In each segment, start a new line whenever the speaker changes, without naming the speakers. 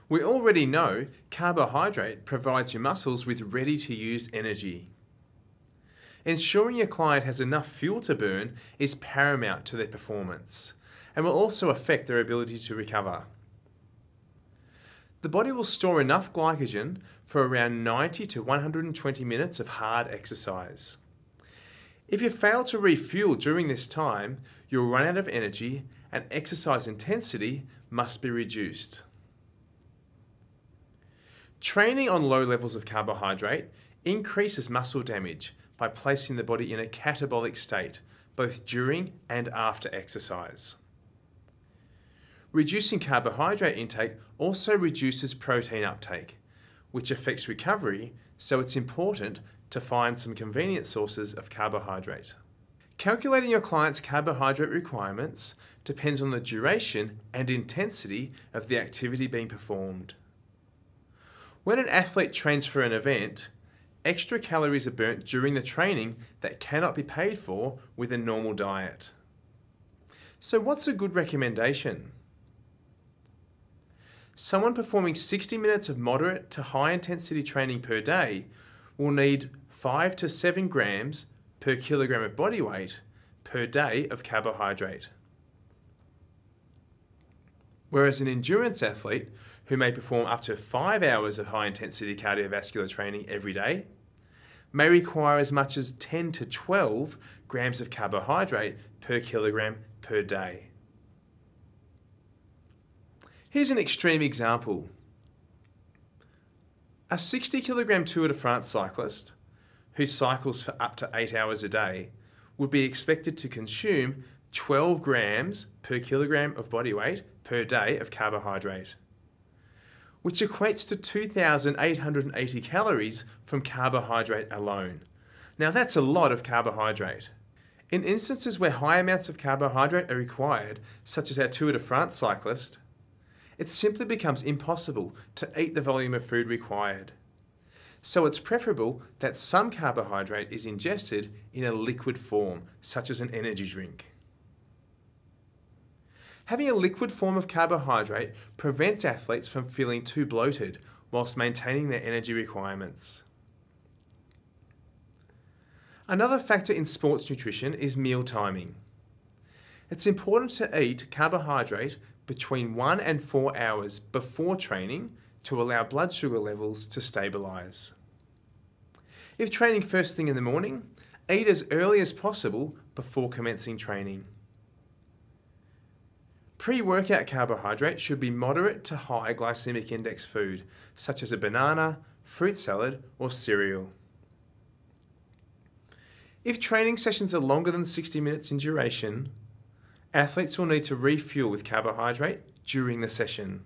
We already know carbohydrate provides your muscles with ready-to-use energy. Ensuring your client has enough fuel to burn is paramount to their performance and will also affect their ability to recover. The body will store enough glycogen for around 90 to 120 minutes of hard exercise. If you fail to refuel during this time, you'll run out of energy and exercise intensity must be reduced. Training on low levels of carbohydrate increases muscle damage by placing the body in a catabolic state, both during and after exercise. Reducing carbohydrate intake also reduces protein uptake, which affects recovery, so it's important to find some convenient sources of carbohydrate. Calculating your client's carbohydrate requirements depends on the duration and intensity of the activity being performed. When an athlete trains for an event, extra calories are burnt during the training that cannot be paid for with a normal diet. So what's a good recommendation? Someone performing 60 minutes of moderate to high intensity training per day will need 5 to 7 grams per kilogram of body weight per day of carbohydrate. Whereas an endurance athlete who may perform up to 5 hours of high intensity cardiovascular training every day may require as much as 10 to 12 grams of carbohydrate per kilogram per day. Here's an extreme example. A 60 kilogram Tour de France cyclist who cycles for up to 8 hours a day would be expected to consume 12 grams per kilogram of body weight per day of carbohydrate, which equates to 2,880 calories from carbohydrate alone. Now that's a lot of carbohydrate. In instances where high amounts of carbohydrate are required, such as our Tour de France cyclist, it simply becomes impossible to eat the volume of food required. So it's preferable that some carbohydrate is ingested in a liquid form, such as an energy drink. Having a liquid form of carbohydrate prevents athletes from feeling too bloated whilst maintaining their energy requirements. Another factor in sports nutrition is meal timing. It's important to eat carbohydrate between 1 and 4 hours before training to allow blood sugar levels to stabilise. If training first thing in the morning, eat as early as possible before commencing training. Pre-workout carbohydrate should be moderate to high glycemic index food, such as a banana, fruit salad, or cereal. If training sessions are longer than 60 minutes in duration, athletes will need to refuel with carbohydrate during the session.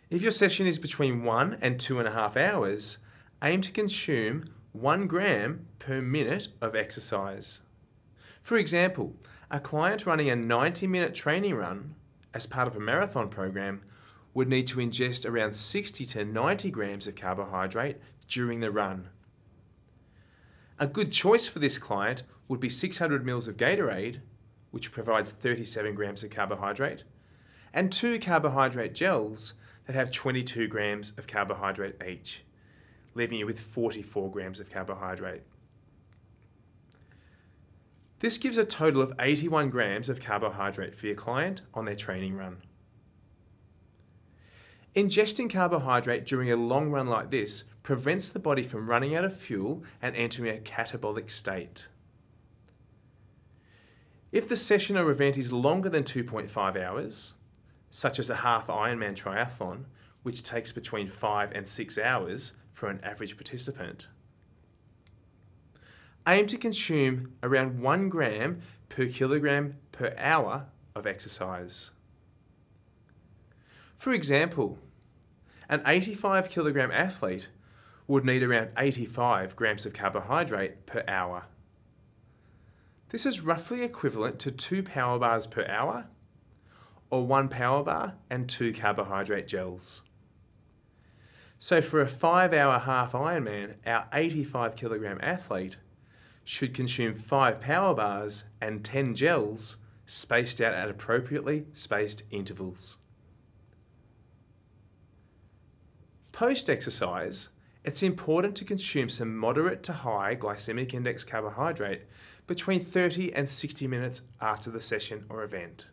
If your session is between 1 and 2.5 hours, aim to consume 1 gram per minute of exercise. For example, a client running a 90-minute training run as part of a marathon program would need to ingest around 60 to 90 grams of carbohydrate during the run. A good choice for this client would be 600 ml of Gatorade, which provides 37 grams of carbohydrate, and 2 carbohydrate gels that have 22 grams of carbohydrate each, leaving you with 44 grams of carbohydrate. This gives a total of 81 grams of carbohydrate for your client on their training run. Ingesting carbohydrate during a long run like this prevents the body from running out of fuel and entering a catabolic state. If the session or event is longer than 2.5 hours, such as a half Ironman triathlon, which takes between 5 and 6 hours for an average participant, aim to consume around 1 gram per kilogram per hour of exercise. For example, an 85 kilogram athlete would need around 85 grams of carbohydrate per hour. This is roughly equivalent to 2 power bars per hour, or 1 power bar and 2 carbohydrate gels. So for a 5-hour half Ironman, our 85 kilogram athlete should consume 5 power bars and 10 gels spaced out at appropriately spaced intervals. Post-exercise, it's important to consume some moderate to high glycemic index carbohydrate between 30 and 60 minutes after the session or event.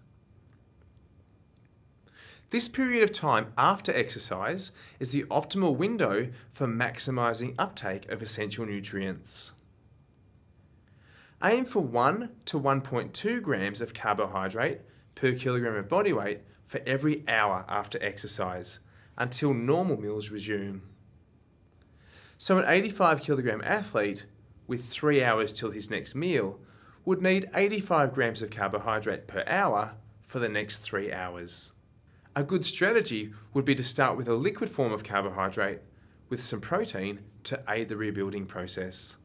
This period of time after exercise is the optimal window for maximising uptake of essential nutrients. Aim for 1 to 1.2 grams of carbohydrate per kilogram of body weight for every hour after exercise until normal meals resume. So an 85 kilogram athlete with 3 hours till his next meal would need 85 grams of carbohydrate per hour for the next 3 hours. A good strategy would be to start with a liquid form of carbohydrate with some protein to aid the rebuilding process.